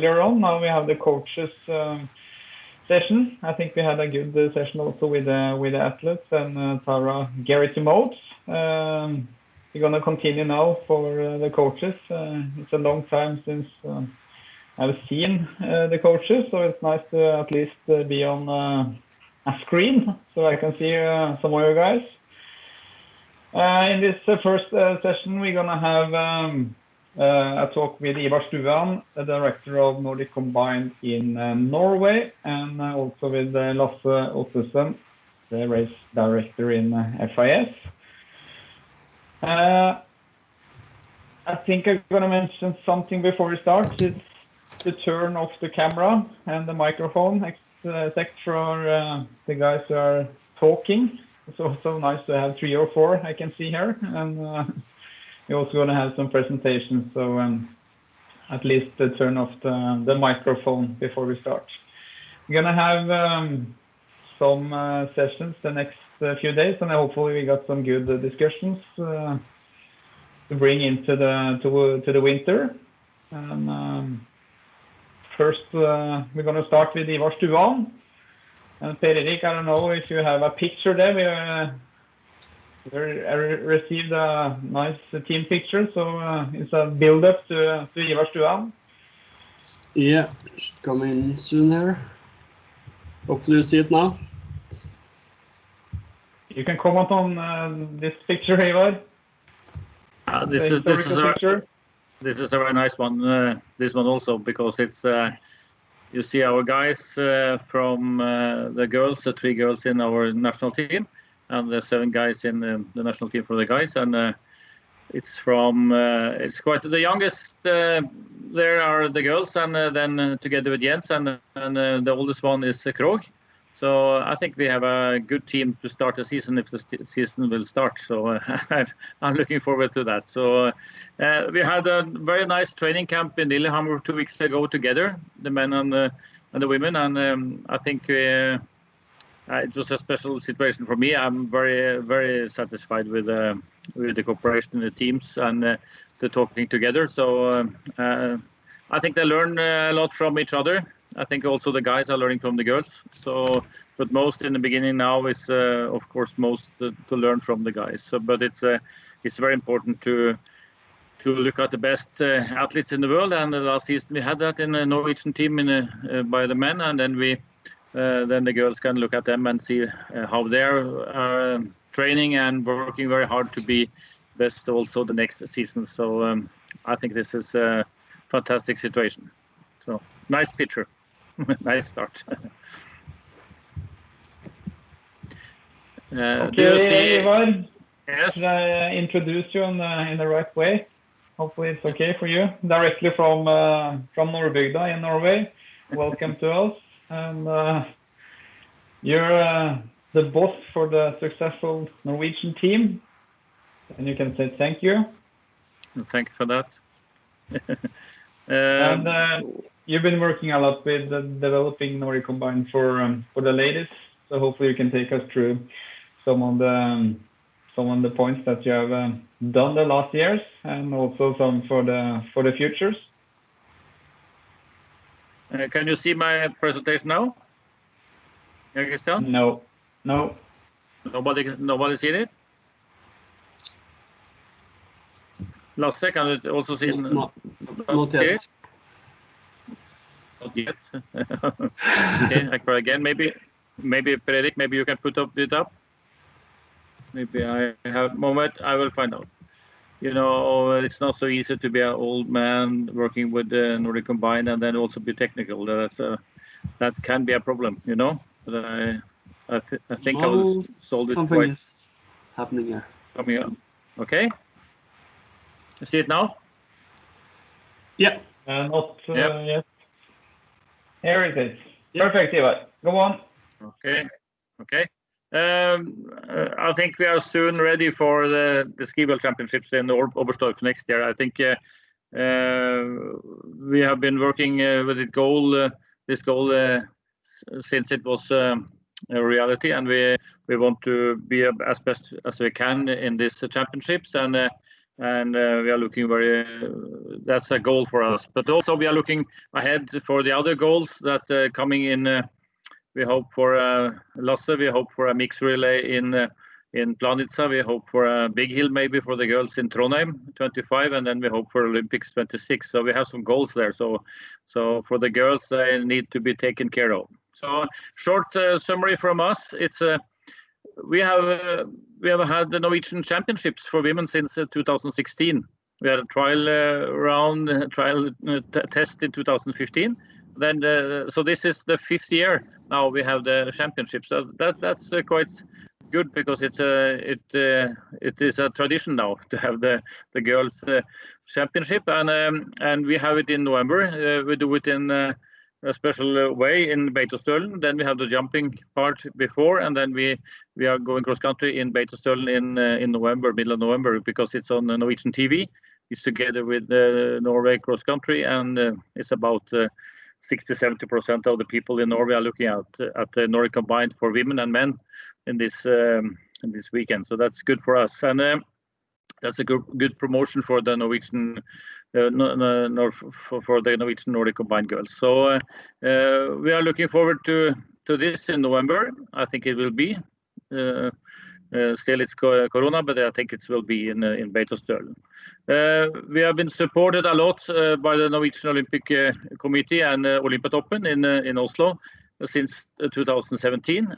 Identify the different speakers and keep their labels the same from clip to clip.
Speaker 1: earlier on. Now we have the coaches session. I think we had a good session also with the athletes and Tara Garrity Modes. We're gonna continue now for the coaches. It's a long time since I've seen the coaches, so it's nice to at least be on a screen so I can see some of you guys. In this first session, we're gonna have a talk with Ivar Stuan, the director of Nordic Combined in Norway, and also with Lasse Ottesen, the race director in FIS. I think I'm gonna mention something before we start. It's to turn off the camera and the microphone, except for the guys who are talking. It's also nice to have 3 or 4 I can see here, and we're also going to have some presentations, so at least turn off the microphone before we start. We're going to have some sessions the next few days, and hopefully we got some good discussions to bring into the winter. And first, we're going to start with Ivar Stuan. And Per Erik, I don't know if you have a picture there. We received a nice team picture, so it's a build-up to Ivar Stuan.
Speaker 2: Yeah, it should come in soon here. Hopefully you see it now.
Speaker 1: You can comment on this picture, Ivar.
Speaker 3: This is a very nice one. This one also, because it's you see our guys from the girls, the 3 girls in our national team, and the 7 guys in the national team for the guys, and it's from it's quite the youngest. There are the girls, and then together with Jens, and the oldest one is Krog. So I think we have a good team to start the season if the season will start. So I'm looking forward to that. So we had a very nice training camp in Lillehammer 2 weeks ago together, the men and the women, and I think it was a special situation for me. I'm very, very satisfied with the cooperation in the teams and the talking together. So I think they learn a lot from each other. I think also the guys are learning from the girls. So, but most in the beginning now is, of course, most to learn from the guys. So, but it's very important to look at the best athletes in the world. And last season we had that in a Norwegian team by the men, and then then the girls can look at them and see how they're training and working very hard to be best also the next season. So I think this is a fantastic situation. So nice picture. Nice start.
Speaker 1: Okay, Ivar.
Speaker 3: Yes.
Speaker 1: Should I introduce you in the right way? Hopefully it's okay for you. Directly from Norrbygda in Norway. Welcome to us. And you're the boss for the successful Norwegian team. And you can say thank you.
Speaker 3: Thank you for that.
Speaker 1: And you've been working a lot with developing Nordic Combined for the ladies, so hopefully you can take us through some of the points that you have done the last years, and also some for the futures.
Speaker 3: Can you see my presentation now? Christian?
Speaker 1: No.
Speaker 3: Nobody seen it? Lasse, can you also see it?
Speaker 2: Not yet.
Speaker 3: Not yet. Okay, I try again. Maybe Fredrik, maybe you can put it up. Maybe I have a moment. I will find out. You know, it's not so easy to be an old man working with the Nordic Combined and then also be technical. That can be a problem, you know. But I think I will solve it.
Speaker 2: Something is happening here.
Speaker 3: Coming up. Okay. You see it now?
Speaker 2: Yeah.
Speaker 1: Not yet. Here it is. Perfect, Ivar. Go on.
Speaker 3: Okay. I think we are soon ready for the ski ball championships in Oberstdorf next year. I think we have been working with this goal since it was a reality, and we want to be as best as we can in these championships. And we are looking that's a goal for us. But also we are looking ahead for the other goals that coming in. We hope for Lasse. We hope for a mixed relay in Planica. We hope for a big hill maybe for the girls in Trondheim 25, and then we hope for Olympics 26. So we have some goals there. So for the girls, they need to be taken care of. So short summary from us: it's we have had the Norwegian Championships for women since 2016. We had a trial test in 2015. Then so this is the 5th year now we have the championships. So that's quite good, because it is a tradition now to have the girls championship, and we have it in November. We do it in a special way in Beitostølen. Then we have the jumping part before, and then we are going cross country in Beitostølen in November, middle of November, because it's on Norwegian TV. It's together with Norway cross country, and it's about 60-70% of the people in Norway are looking at the Nordic combined for women and men in this weekend. So that's good for us, and that's a good promotion for the Norwegian for the Norwegian Nordic combined girls. So we are looking forward to this in November. I think it will be. Still it's Corona, but I think it will be in Beitostølen. We have been supported a lot by the Norwegian Olympic Committee and Olympiatoppen in Oslo since 2017.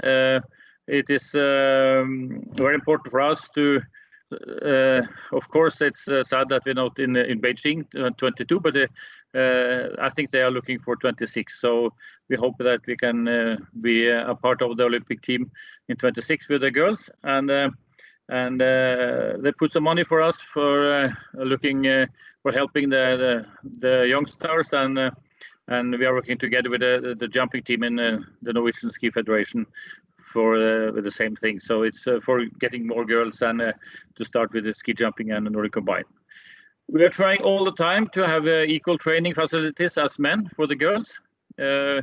Speaker 3: It is very important for us to, of course, it's sad that we're not in Beijing 22, but I think they are looking for 26. So we hope that we can be a part of the Olympic team in 26 with the girls, and they put some money for us for looking for helping the young stars, and we are working together with the jumping team in the Norwegian Ski Federation for with the same thing. So it's for getting more girls and to start with the ski jumping and the Nordic combined. We are trying all the time to have equal training facilities as men for the girls. I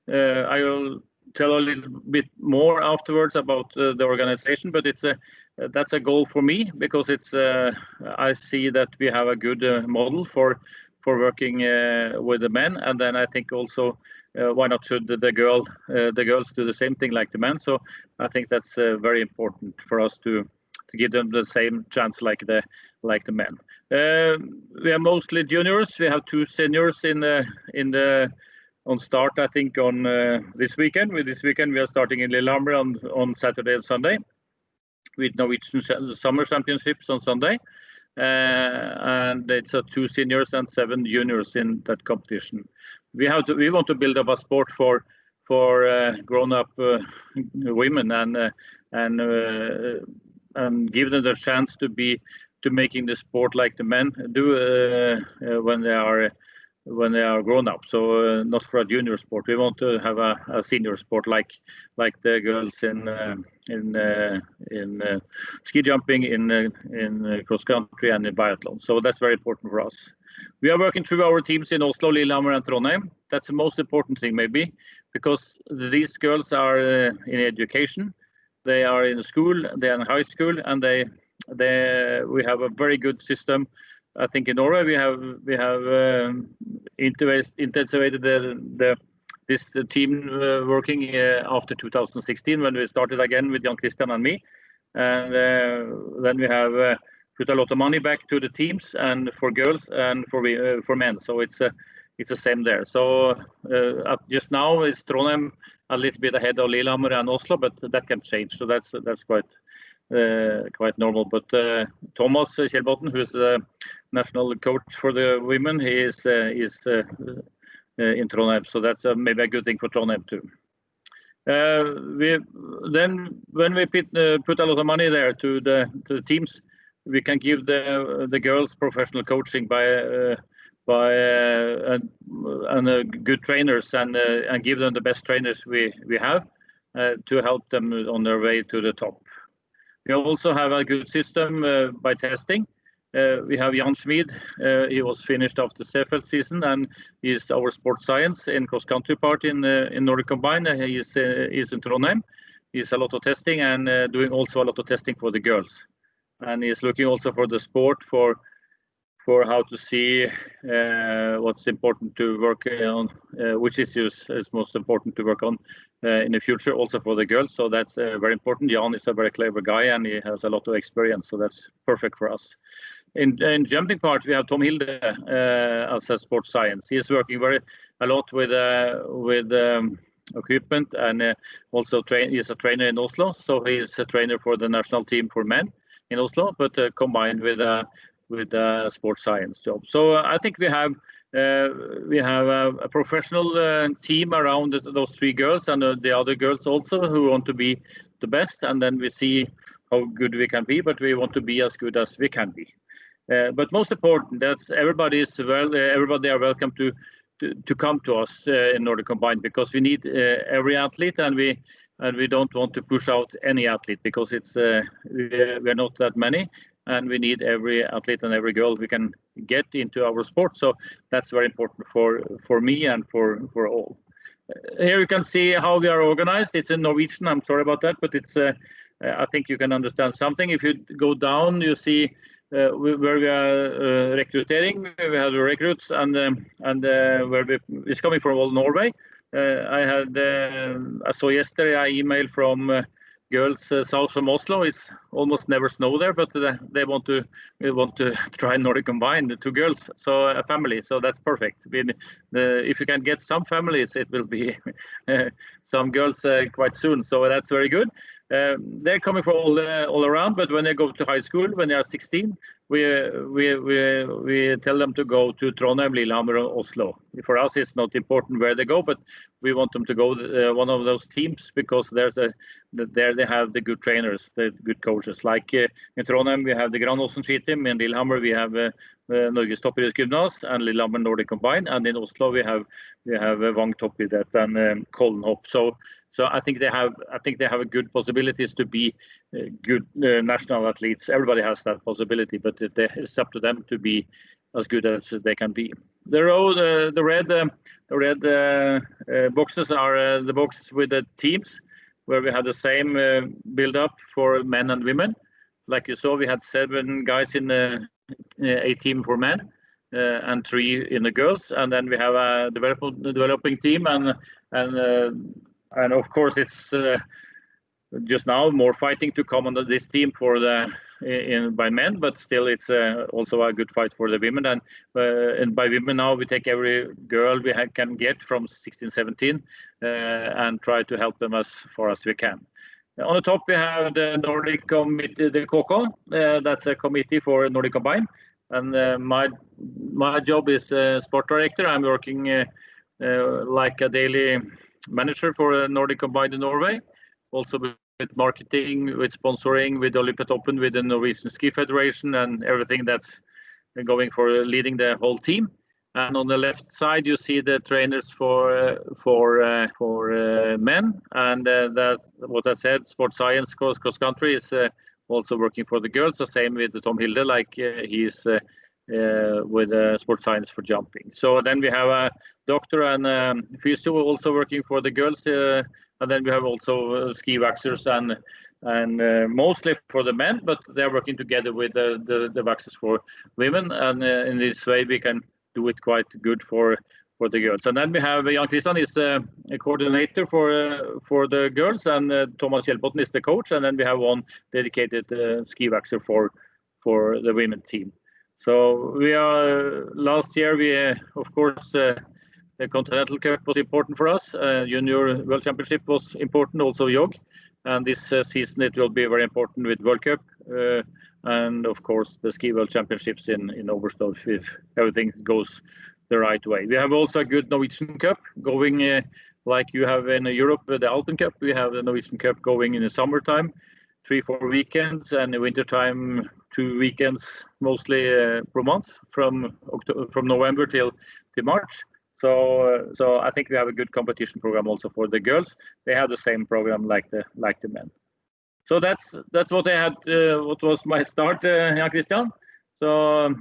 Speaker 3: will tell a little bit more afterwards about the organization, but that's a goal for me, because I see that we have a good model for working with the men, and then I think also why not should the girls do the same thing like the men? So I think that's very important for us to give them the same chance like the men. We are mostly juniors. We have 2 seniors on start, I think, on this weekend. With this weekend, we are starting in Lillehammer on Saturday and Sunday, with Norwegian Summer Championships on Sunday. And it's 2 seniors and 7 juniors in that competition. We want to build up a sport for grown-up women, and give them the chance to making the sport like the men do when they are grown up. So not for a junior sport. We want to have a senior sport like the girls in ski jumping, in cross country, and in biathlon. So that's very important for us. We are working through our teams in Oslo, Lillehammer, and Trondheim. That's the most important thing, maybe, because these girls are in education. They are in school, they are in high school, and we have a very good system. I think in Norway we have intensified this team working after 2016, when we started again with Jan Christian and me, and then we have put a lot of money back to the teams, and for girls and for men. So it's the same there. So just now it's Trondheim a little bit ahead of Lillehammer and Oslo, but that can change. So that's quite normal. But Thomas Kjellbotten, who is the national coach for the women, he is in Trondheim. So that's maybe a good thing for Trondheim too. When we put a lot of money there to the teams, we can give the girls professional coaching by good trainers, and give them the best trainers we have to help them on their way to the top. We also have a good system by testing. We have Jan Schmid. He was finished after Seefeld season, and he's our sports science in cross country part in Nordic combined. He's in Trondheim. He's a lot of testing, and doing also a lot of testing for the girls. And he's looking also for the sport for how to see what's important to work on, which issues is most important to work on in the future, also for the girls. So that's very important. Jan is a very clever guy and he has a lot of experience, so that's perfect for us. In jumping part, we have Tom Hilde as a sports science. He is working a lot with equipment and also he's a trainer in Oslo. So he's a trainer for the national team for men in Oslo, but combined with a sports science job. So I think we have a professional team around those three girls and the other girls also who want to be the best, and then we see how good we can be, but we want to be as good as we can be. But most important, that's everybody are welcome to come to us in Nordic Combined, because we need every athlete, and we don't want to push out any athlete, because it's we're not that many, and we need every athlete and every girl we can get into our sport. So that's very important for me and for all. Here you can see how we are organized. It's in Norwegian. I'm sorry about that, but it's I think you can understand something. If you go down, you see where we are recruiting. We have the recruits and where it's coming from all Norway. I saw yesterday an email from girls south from Oslo. It's almost never snow there, but they want to try Nordic Combined, the two girls, so a family. So that's perfect. If you can get some families, it will be some girls quite soon. So that's very good. They're coming from all around, but when they go to high school, when they are 16, we tell them to go to Trondheim, Lillehammer, or Oslo. For us, it's not important where they go, but we want them to go one of those teams, because there they have the good trainers, the good coaches. Like in Trondheim, we have the Granåsen Ski Team. In Lillehammer, we have Norges Toppidrettsgymnas and Lillehammer Nordic Combined, and in Oslo we have Vang Toppidrett and Kollen Hopp. So I think they have a good possibilities to be good national athletes. Everybody has that possibility, but it's up to them to be as good as they can be. The red boxes are the boxes with the teams, where we have the same build-up for men and women. Like you saw, we had 7 guys in a team for men and 3 in the girls, and then we have a developing team, and of course it's just now more fighting to come on this team for by men, but still it's also a good fight for the women. And by women now we take every girl we can get from 16, 17 and try to help them as far as we can. On the top we have the Nordic Committee, the KK. That's a committee for Nordic Combined, and my job is sport director. I'm working like a daily manager for Nordic Combined in Norway, also with marketing, with sponsoring, with Olympic Open, with the Norwegian Ski Federation, and everything that's going for leading the whole team. And on the left side, you see the trainers for men, and that's what I said. Sports science, cross country is also working for the girls. The same with Tom Hilde, like he's with sports science for jumping. So then we have a doctor and physio also working for the girls, and then we have also ski waxers and mostly for the men, but they're working together with the waxers for women, and in this way we can do it quite good for the girls. And then we have Jan Christian is a coordinator for the girls, and Thomas Kjellbotten is the coach, and then we have one dedicated ski waxer for the women team. So we are last year we of course the Continental Cup was important for us. Junior World Championship was important, also Jog, and this season it will be very important with World Cup and of course the Ski World Championships in Oberstdorf, if everything goes the right way. We have also a good Norwegian Cup going like you have in Europe with the Alpen Cup. We have the Norwegian Cup going in the summertime, 3-4 weekends, and the wintertime 2 weekends mostly per month from November till March. So I think we have a good competition program also for the girls. They have the same program like the men. So that's what I had. What was my start, Jan Christian? So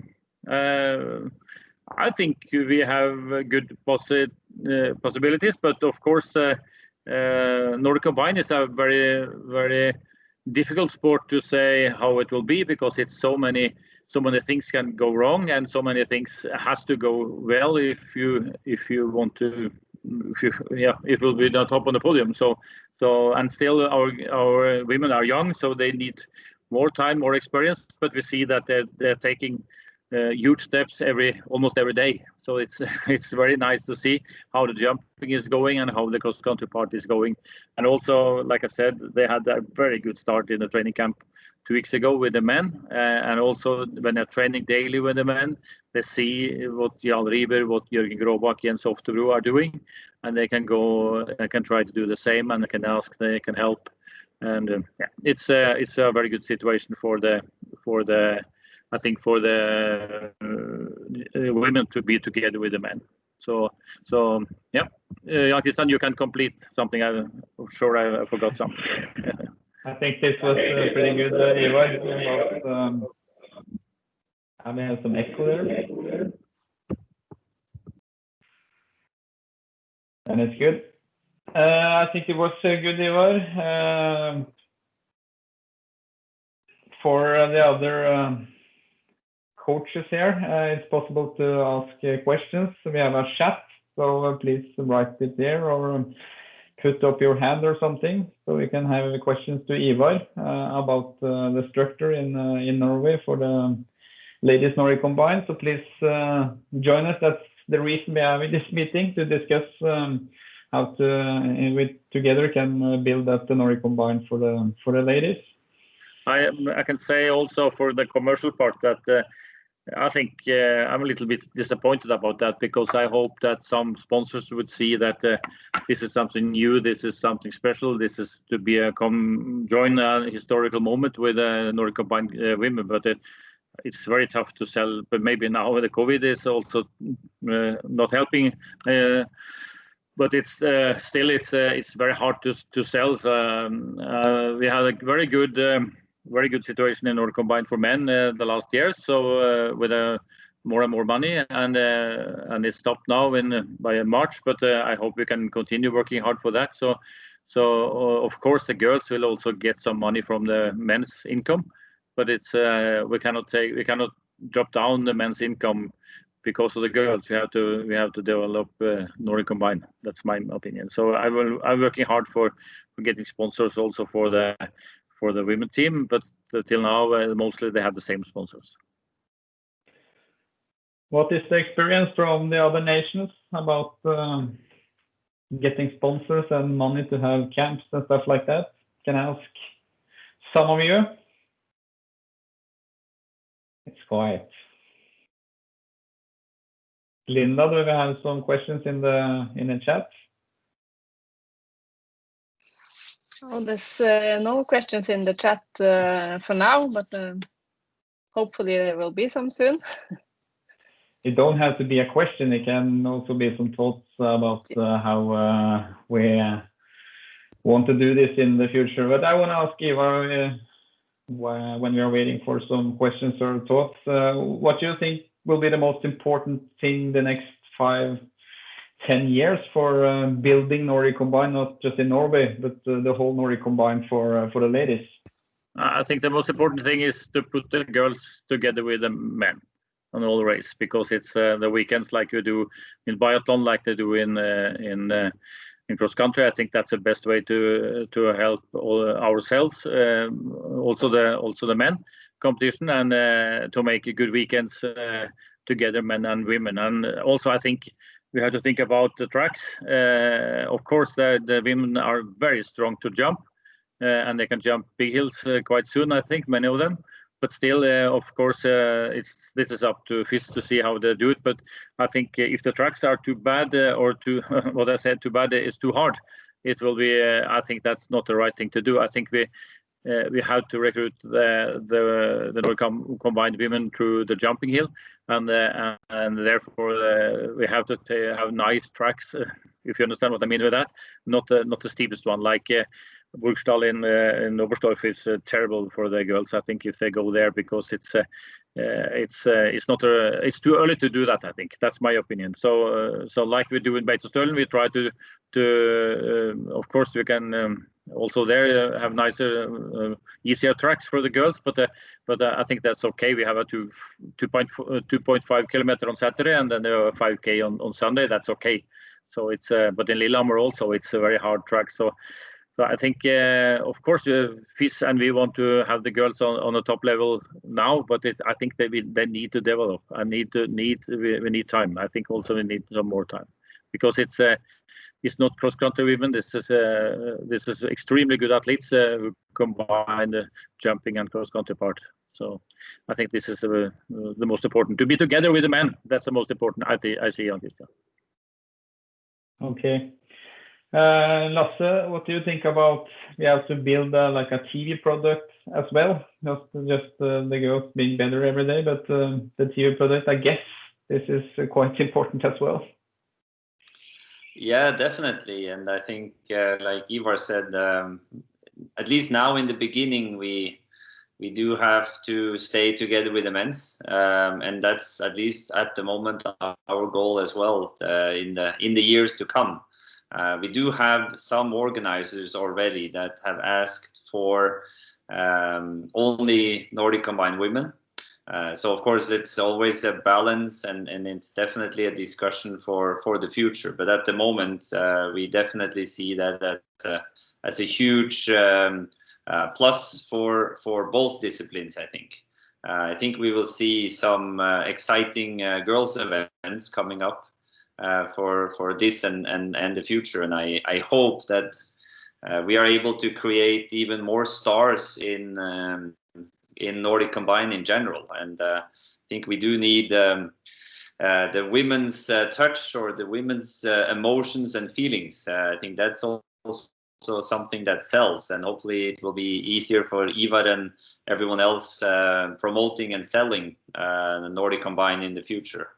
Speaker 3: I think we have good possibilities, but of course Nordic Combined is a very, very difficult sport to say how it will be, because it's so many so many things can go wrong, and so many things has to go well if you want to, it will be the top on the podium. So and still our women are young, so they need more time, more experience, but we see that they're taking huge steps almost every day. So it's very nice to see how the jumping is going and how the cross country part is going. And also, like I said, they had a very good start in the training camp 2 weeks ago with the men, and also when they're training daily with the men, they see what Jan Riber, what Jørgen Gråbakk, Jens Oftebro are doing, and they can go and can try to do the same, and they can ask, they can help, and it's a very good situation for the I think for the women to be together with the men. So yeah, Jan Christian, you can complete something. I'm sure I forgot something.
Speaker 1: I think this was pretty good, Ivar. I may have some echo there. And it's good. I think it was good, Ivar. For the other coaches here, it's possible to ask questions. We have a chat, so please write it there or put up your hand or something, so we can have questions to Ivar about the structure in Norway for the ladies Nordic combined. So please join us. That's the reason we have this meeting, to discuss how we together can build up the Nordic combined for the ladies.
Speaker 3: I can say also for the commercial part that I think I'm a little bit disappointed about that, because I hope that some sponsors would see that this is something new, this is something special, this is to be join a historical moment with Nordic combined women, but it's very tough to sell. But maybe now the COVID is also not helping. But it's still it's very hard to sell. We had a very good situation in Nordic combined for men the last years. So with more and more money, and it stopped now by March. But I hope we can continue working hard for that. So of course the girls will also get some money from the men's income, but it's we cannot drop down the men's income because of the girls. We have to develop Nordic combined. That's my opinion. So I'm working hard for getting sponsors also for the women team, but till now mostly they have the same sponsors.
Speaker 1: What is the experience from the other nations about getting sponsors and money to have camps and stuff like that? Can I ask some of you? It's quiet. Linda, do we have some questions in the chat?
Speaker 4: Oh, there's no questions in the chat for now, but hopefully there will be some soon.
Speaker 1: It don't have to be a question. It can also be some thoughts about how we want to do this in the future. But I want to ask Ivar, when we are waiting for some questions or thoughts, what do you think will be the most important thing the next 5-10 years for building Nordic combined, not just in Norway, but the whole Nordic combined for the ladies?
Speaker 3: I think the most important thing is to put the girls together with the men on all race, because it's the weekends like you do in biathlon, like they do in cross country. I think that's the best way to help ourselves, also the men competition, and to make good weekends together, men and women. And also I think we have to think about the tracks. Of course the women are very strong to jump, and they can jump big hills quite soon, I think, many of them. But still, of course, this is up to FIS to see how they do it. But I think if the tracks are too bad, or too what I said, too bad is too hard, it will be. I think that's not the right thing to do. I think we have to recruit the Nordic combined women through the jumping hill, and therefore we have to have nice tracks. If you understand what I mean with that, not the steepest one like. Burgstall in Oberstdorf is terrible for the girls. I think if they go there, because it's too early to do that. I think that's my opinion. So like we do in Beitostølen, we try to of course we can also there have nicer, easier tracks for the girls. But I think that's okay. We have a 2.5 kilometer on Saturday, and then a 5K on Sunday. That's okay. So it's but in Lillehammer also it's a very hard track. So I think of course FIS and we want to have the girls on a top level now, but I think they need to develop. We need time. I think also we need some more time, because it's not cross country women. This is extremely good athletes who combine the jumping and cross country part. So I think this is the most important, to be together with the men. That's the most important I see on this.
Speaker 1: Okay. Lasse, what do you think about we have to build like a TV product as well, not just the girls being better every day, but the TV product, I guess this is quite important as well.
Speaker 5: Yeah, definitely. And I think like Ivar said, at least now in the beginning we do have to stay together with the men's, and that's at least at the moment our goal as well in the years to come. We do have some organizers already that have asked for only Nordic combined women. So of course it's always a balance, and it's definitely a discussion for the future. But at the moment we definitely see that as a huge plus for both disciplines. I think we will see some exciting girls events coming up for this and the future, and I hope that we are able to create even more stars in Nordic combined in general. And I think we do need the women's touch, or the women's emotions and feelings. I think that's also something that sells, and hopefully it will be easier for Ivar and everyone else promoting and selling the Nordic combined in the future,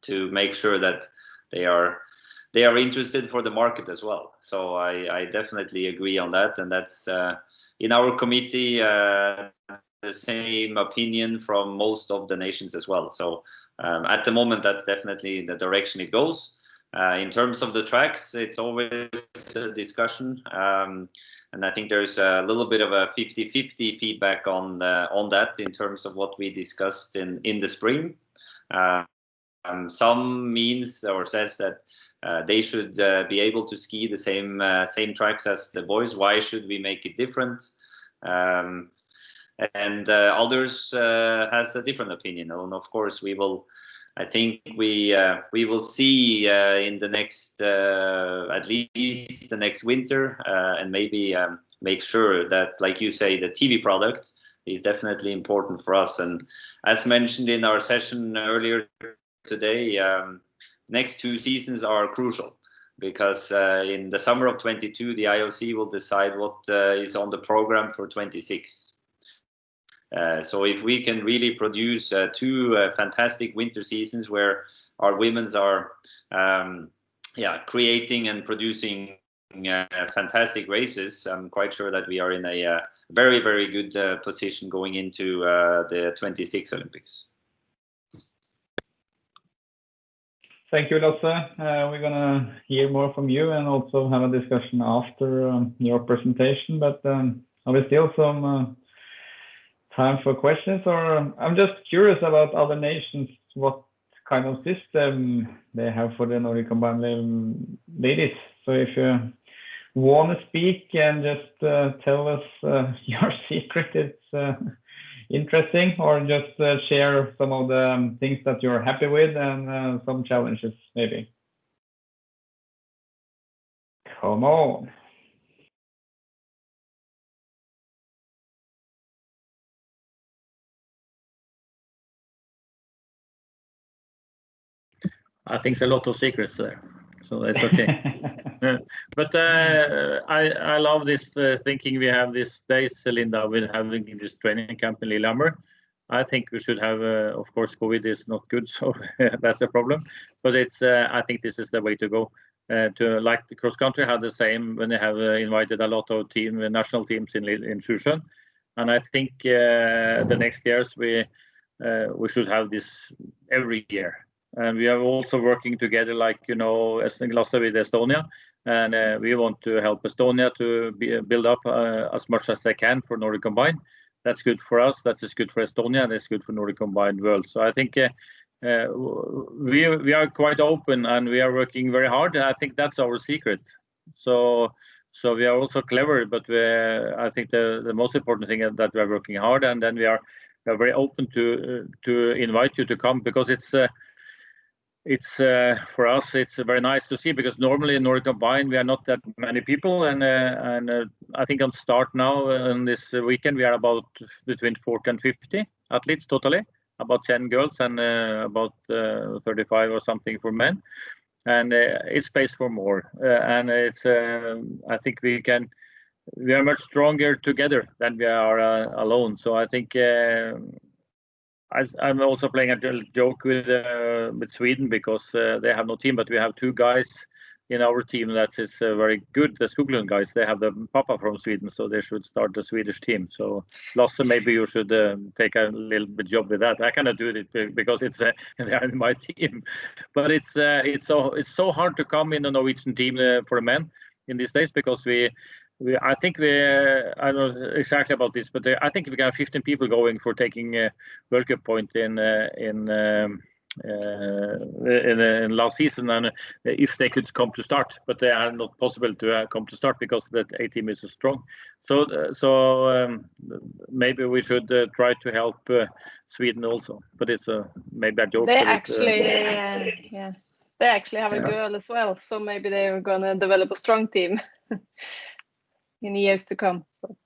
Speaker 5: to make sure that they are interested for the market as well. So I definitely agree on that, and that's in our committee the same opinion from most of the nations as well. So at the moment that's definitely the direction it goes. In terms of the tracks, it's always a discussion, and I think there's a little bit of a 50-50 feedback on that in terms of what we discussed in the spring. Some means or says that they should be able to ski the same tracks as the boys. Why should we make it different? And others has a different opinion. And of course, I think we will see in the next, at least the next winter, and maybe make sure that, like you say, the TV product is definitely important for us. And as mentioned in our session earlier today, next 2 seasons are crucial, because in the summer of 22 the IOC will decide what is on the program for 26. So if we can really produce 2 fantastic winter seasons where our women's are creating and producing fantastic races, I'm quite sure that we are in a very, very good position going into the 26 Olympics.
Speaker 1: Thank you, Lasse. We're going to hear more from you and also have a discussion after your presentation, but are there still some time for questions? Or I'm just curious about other nations, what kind of system they have for the Nordic combined ladies. So if you want to speak and just tell us your secret, it's interesting, or just share some of the things that you're happy with and some challenges maybe. Come on.
Speaker 3: I think there's a lot of secrets there, so that's okay. But I love this thinking we have these days, Linda, with having this training camp in Lillehammer. I think we should have, of course, COVID is not good, so that's a problem. But it's, I think this is the way to go. To like the cross country had the same when they have invited a lot of national teams in Sjusjøen, and I think the next years we should have this every year. and we are also working together, like as Lasse with Estonia, and we want to help Estonia to build up as much as they can for Nordic Combined. That's good for us. That is good for Estonia, and it's good for Nordic Combined world. So I think we are quite open, and we are working very hard. I think that's our secret. So we are also clever, but I think the most important thing is that we are working hard, and then we are very open to invite you to come, because it's for us it's very nice to see, because normally in Nordic Combined we are not that many people, and I think on start now on this weekend we are about between 40 and 50 athletes totally, about 10 girls and about 35 or something for men, and it's space for more, and it's I think we are much stronger together than we are alone. So I think I'm also playing a joke with Sweden, because they have no team, but we have two guys in our team that is very good. The Skoglund guys, they have the papa from Sweden, so they should start the Swedish team. So Lasse, maybe you should take a little bit job with that. I cannot do it because it's they are in my team, but it's so hard to come in the Norwegian team for the men in these days, because I think I don't know exactly about this, but I think we got 15 people going for taking World Cup point in last season, and if they could come to start, but they are not possible to come to start because that A team is so strong. So maybe we should try to help Sweden also, but it's maybe a joke.
Speaker 4: They actually, they actually have a girl as well, so maybe they are gonna develop a strong team in years to come. So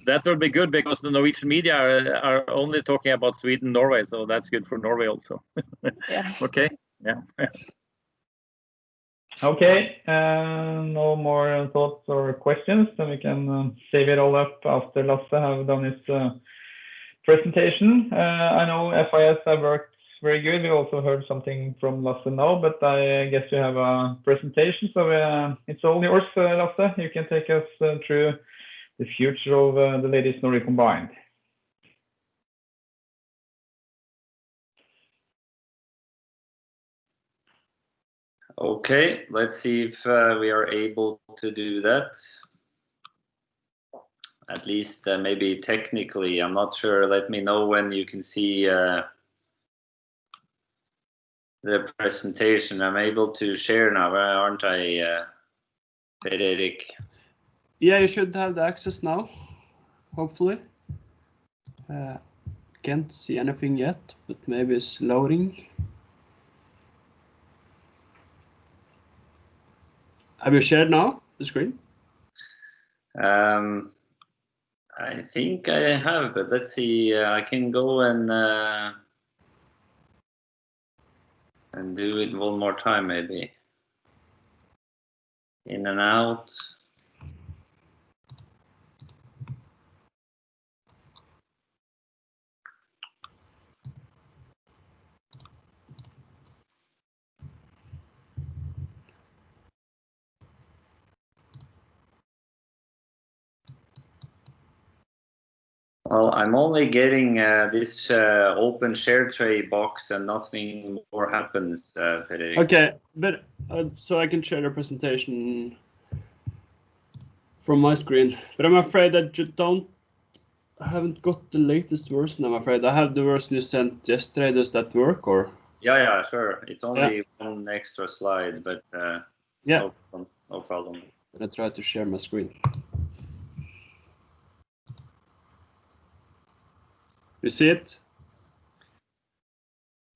Speaker 3: that would be good, because the Norwegian media are only talking about Sweden, Norway, so that's good for Norway also.
Speaker 4: yeah.
Speaker 3: Okay. Yeah.
Speaker 1: Okay. No more thoughts or questions, then we can save it all up after Lasse have done his presentation. I know FIS have worked very good. We also heard something from Lasse now, but I guess you have a presentation, so it's all yours, Lasse. You can take us through the future of the ladies Nordic Combined.
Speaker 5: Okay, let's see if we are able to do that. At least maybe technically, I'm not sure. Let me know when you can see the presentation. I'm able to share now, aren't I, Fredrik?
Speaker 2: Yeah, you should have the access now, hopefully. Can't see anything yet, but maybe it's loading. Have you shared now the screen?
Speaker 5: I think I have, but let's see. I can go and do it one more time, maybe. In and out. Well, I'm only getting this open share tray box, and nothing more happens, Fredrik.
Speaker 2: Okay, but so I can share the presentation from my screen. But I'm afraid that I haven't got the latest version. I'm afraid I have the version you sent yesterday. Does that work, or?
Speaker 5: Yeah, sure. It's only one extra slide, but
Speaker 2: yeah,
Speaker 5: no problem.
Speaker 2: I try to share my screen. You see it?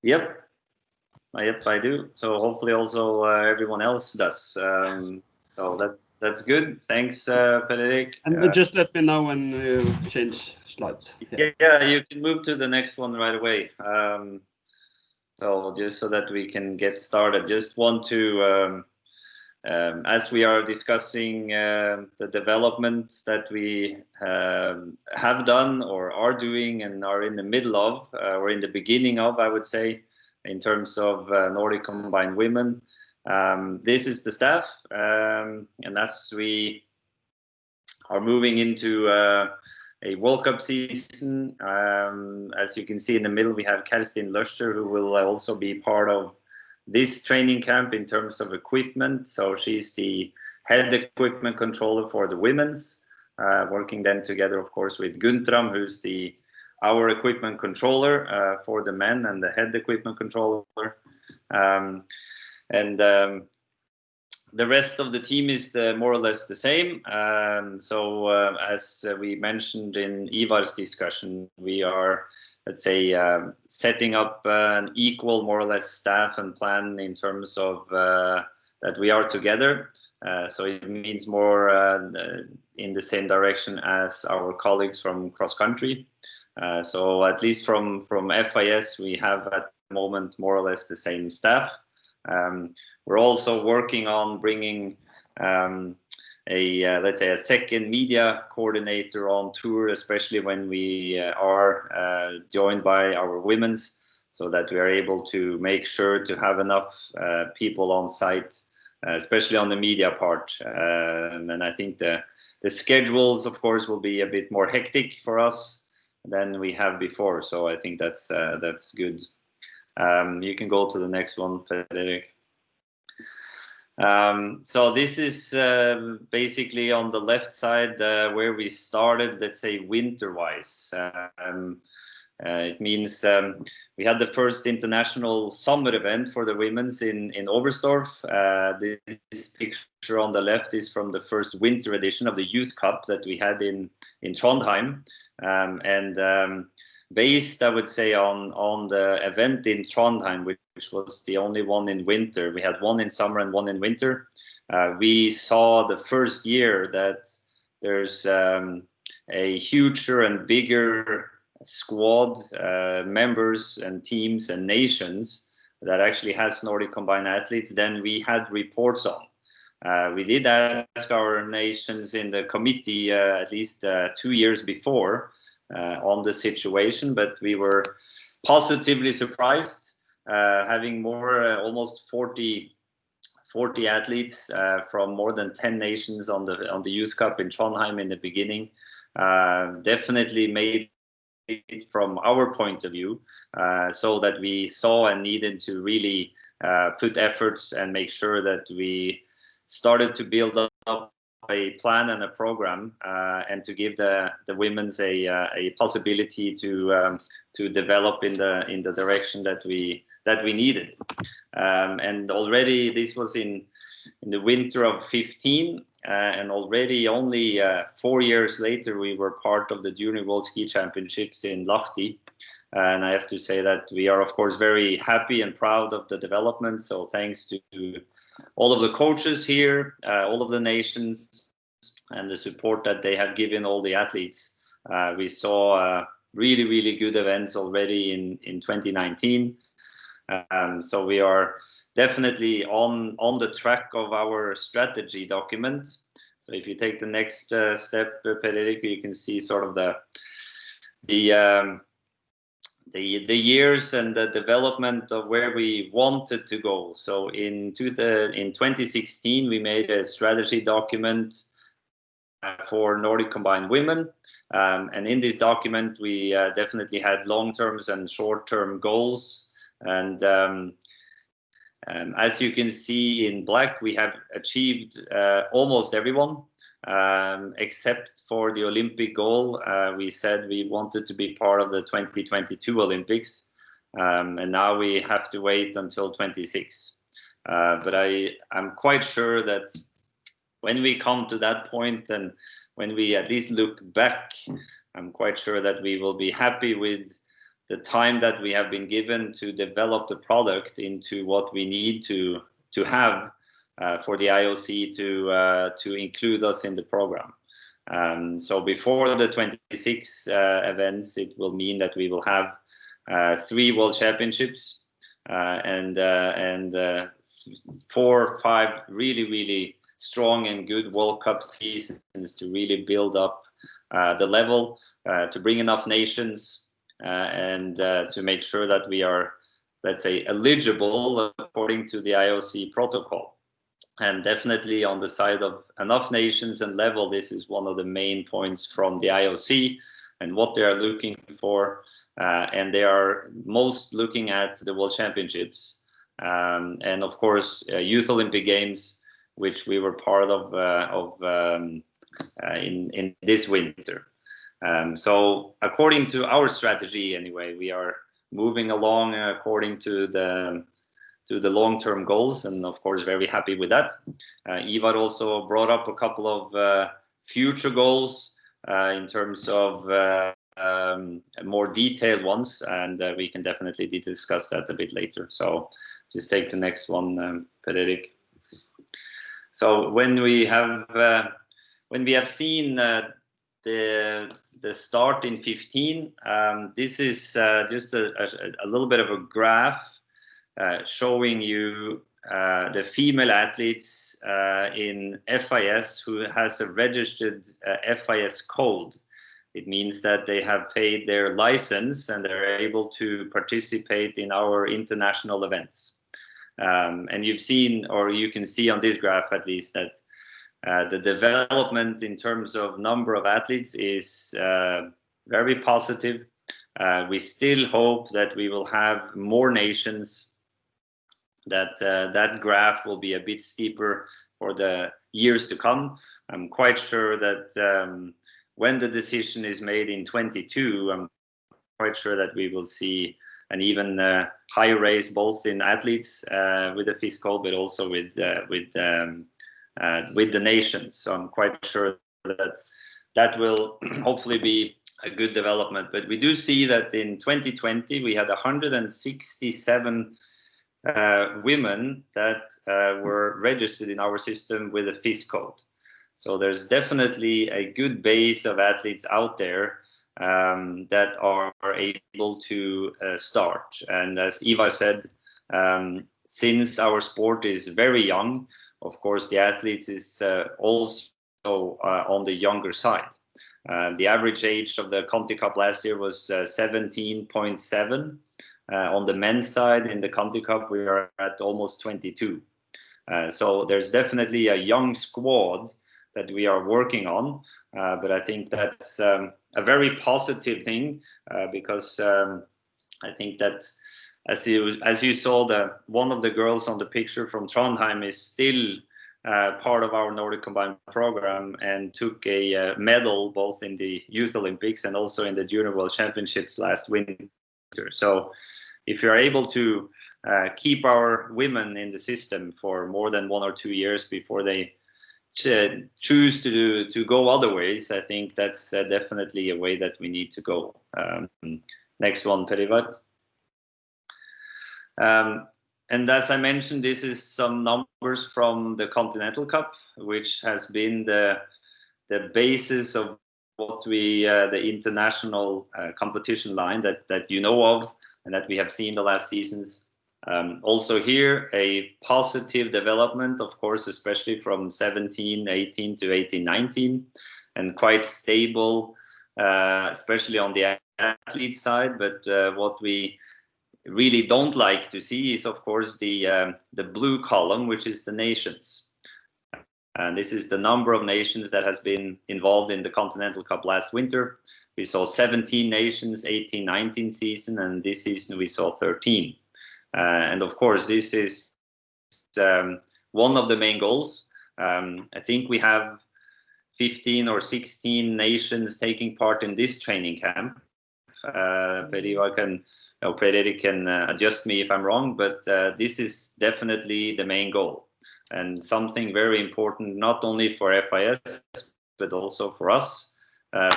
Speaker 5: Yep, I do. So hopefully also everyone else does. So that's good. Thanks, Fredrik.
Speaker 2: And just let me know when you change slides.
Speaker 5: Yeah, you can move to the next one right away. So just so that we can get started, just want to, as we are discussing the developments that we have done or are doing and are in the middle of, or in the beginning of, I would say, in terms of Nordic Combined Women. This is the staff, and as we are moving into World Cup season. As you can see in the middle, we have Kerstin Löscher, who will also be part of this training camp in terms of equipment. So she's the head equipment controller for the women's, working then together, of course, with Guntram, who's our equipment controller for the men and the head equipment controller. The rest of the team is more or less the same. As we mentioned in Ivar's discussion, we are, let's say, setting up an equal, more or less, staff and plan in terms of that we are together. So it means more in the same direction as our colleagues from cross country. So at least from FIS, we have at the moment more or less the same staff. We're also working on bringing let's say a second media coordinator on tour, especially when we are joined by our women's, so that we are able to make sure to have enough people on site, especially on the media part. And I think the schedules, of course, will be a bit more hectic for us than we have before. So I think that's good. You can go to the next one, Fredrik. So this is basically on the left side where we started, let's say, winter-wise. It means we had the first international summer event for the women's in Oberstdorf. This picture on the left is from the first winter edition of the Youth Cup that we had in Trondheim. Based, I would say, on the event in Trondheim, which was the only one in winter. We had one in summer and one in winter. We saw the first year that there's a huger and bigger squad, members and teams and nations that actually has Nordic combined athletes than we had reports on. We did ask our nations in the committee at least 2 years before on the situation, but we were positively surprised, having almost 40 athletes from more than 10 nations on the Youth Cup in Trondheim in the beginning. Definitely made it from our point of view, so that we saw and needed to really put efforts and make sure that we started to build up a plan and a program, and to give the women's a possibility to develop in the direction that we needed. And already this was in the winter of 15, and already only 4 years later we were part of the Junior World Ski Championships in Lahti. And I have to say that we are, of course, very happy and proud of the development. So thanks to all of the coaches here, all of the nations, and the support that they have given all the athletes. We saw really, really good events already in 2019. So we are definitely on the track of our strategy document. So if you take the next step, Fredrik, you can see sort of the years and the development of where we wanted to go. So in 2016, we made a strategy document for Nordic combined women. And in this document, we definitely had long-term and short-term goals. And as you can see in black, we have achieved almost everyone. Except for the Olympic goal. We said we wanted to be part of the 2022 Olympics, and now we have to wait until 26. But I'm quite sure that when we come to that point, and when we at least look back, I'm quite sure that we will be happy with the time that we have been given to develop the product into what we need to have for the IOC to include us in the program. So before the 26 events, it will mean that we will have 3 World Championships and 4 or 5 really, really strong and good World Cup seasons to really build up the level, to bring enough nations, and to make sure that we are, let's say, eligible according to the IOC protocol. And definitely on the side of enough nations and level, this is one of the main points from the IOC and what they are looking for. And they are most looking at the World Championships. And of course, Youth Olympic Games, which we were part of in this winter. So according to our strategy, anyway, we are moving along according to the long-term goals, and of course very happy with that. Ivar also brought up a couple of future goals in terms of more detailed ones, and we can definitely discuss that a bit later. So just take the next one, Per-Erik. So when we have seen the start in 15, this is just a little bit of a graph showing you the female athletes in FIS who has a registered FIS code. It means that they have paid their license and they're able to participate in our international events. And you've seen, or you can see on this graph at least, that the development in terms of number of athletes is very positive. We still hope that we will have more nations, that graph will be a bit steeper for the years to come. I'm quite sure that when the decision is made in 22, I'm quite sure that we will see an even higher race, both in athletes with the FIS code, but also with the nations. So I'm quite sure that will hopefully be a good development. But we do see that in 2020 we had 167 women that were registered in our system with a FIS code. So there's definitely a good base of athletes out there that are able to start. And as Ivar said, since our sport is very young, of course the athletes is also on the younger side. The average age of the Conti Cup last year was 17.7. On the men's side in the Conti Cup, we are at almost 22. So there's definitely a young squad that we are working on, but I think that's a very positive thing because I think that as you saw, one of the girls on the picture from Trondheim is still part of our Nordic combined program and took a medal both in the Youth Olympics and also in the Junior World Championships last winter. So if you're able to keep our women in the system for more than 1 or 2 years before they choose to go other ways, I think that's definitely a way that we need to go. Next one, Per-Ivar. And as I mentioned, this is some numbers from the Continental Cup, which has been the basis of what the international competition line that you know of and that we have seen the last seasons. Also here, a positive development, of course, especially from 17, 18 to 18, 19, and quite stable, especially on the athlete side. But what we really don't like to see is, of course, the blue column, which is the nations. And this is the number of nations that has been involved in the Continental Cup last winter. We saw 17 nations, 18, 19 season, and this season we saw 13. And of course, this is one of the main goals. I think we have 15 or 16 nations taking part in this training camp. Per-Erik can adjust me if I'm wrong, but this is definitely the main goal. And something very important, not only for FIS, but also for us,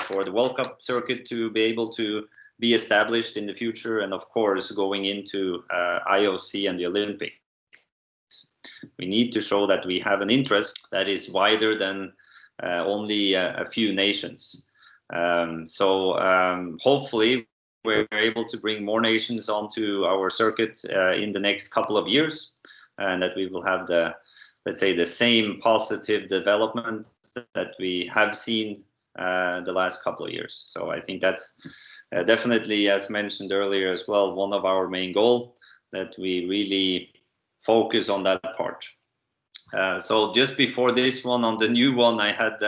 Speaker 5: for the World Cup circuit to be able to be established in the future, and of course going into IOC and the Olympics. We need to show that we have an interest that is wider than only a few nations. So hopefully we're able to bring more nations onto our circuit in the next couple of years, and that we will have let's say the same positive development that we have seen the last couple of years. So I think that's definitely, as mentioned earlier as well, one of our main goals, that we really focus on that part. So just before this one, on the new one, I had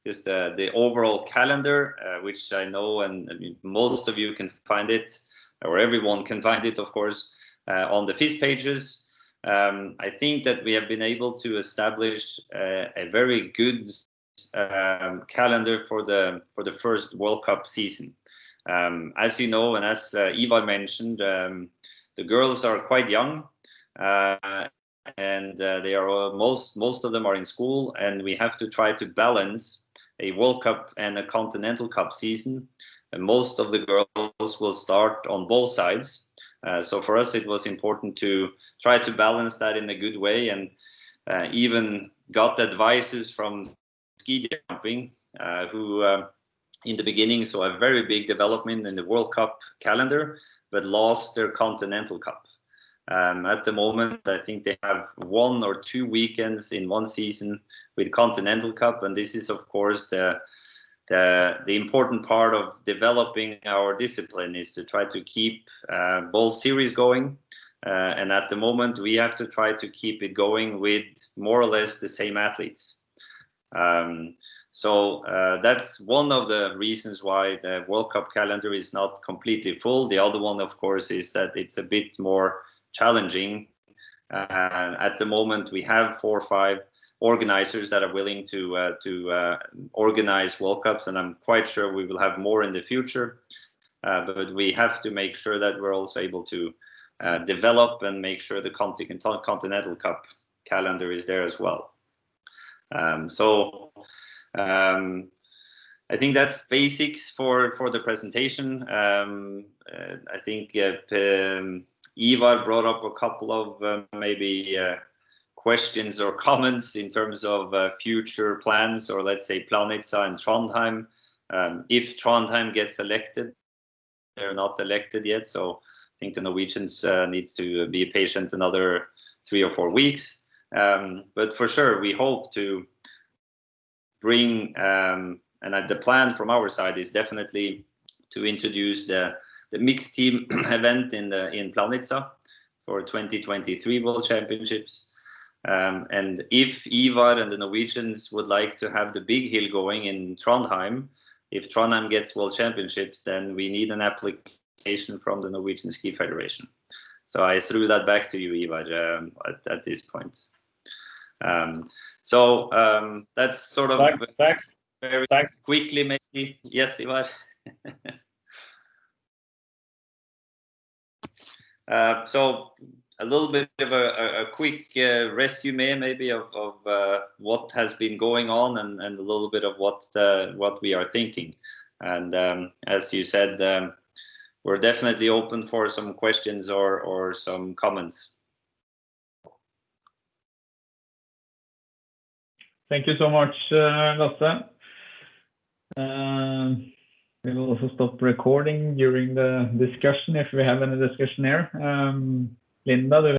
Speaker 5: just the overall calendar, which I know, and I mean, most of you can find it, or everyone can find it, of course, on the FIS pages. I think that we have been able to establish a very good calendar for the first World Cup season. As you know, and as Ivar mentioned, the girls are quite young, and they are most of them are in school, and we have to try to balance a World Cup and a Continental Cup season. And most of the girls will start on both sides. So for us, it was important to try to balance that in a good way, and even got advices from ski jumping, who in the beginning saw a very big development in the World Cup calendar, but lost their Continental Cup. At the moment, I think they have 1 or 2 weekends in one season with Continental Cup, and this is, of course, the important part of developing our discipline, is to try to keep both series going. And at the moment, we have to try to keep it going with more or less the same athletes. So that's one of the reasons why the World Cup calendar is not completely full. The other one, of course, is that it's a bit more challenging. At the moment, we have 4 or 5 organizers that are willing to organize World Cups, and I'm quite sure we will have more in the future. But we have to make sure that we're also able to develop and make sure the Continental Cup calendar is there as well. I think that's basics for the presentation. I think Ivar brought up a couple of maybe questions or comments in terms of future plans, or let's say Planica and Trondheim. If Trondheim gets elected, they're not elected yet, so I think the Norwegians need to be patient another 3 or 4 weeks. But for sure, we hope to bring, and the plan from our side is definitely to introduce the mixed team event in Planica for 2023 World Championships. And if Ivar and the Norwegians would like to have the big hill going in Trondheim, if Trondheim gets World Championships, then we need an application from the Norwegian Ski Federation. So I threw that back to you, Ivar, at this point. That's sort of very quickly, maybe. Yes, Ivar. So a little bit of a quick resume, maybe, of what has been going on, and a little bit of what we are thinking. And as you said, we're definitely open for some questions or some comments.
Speaker 1: Thank you so much, Lasse. We will also stop recording during the discussion if we have any discussion here. Linda,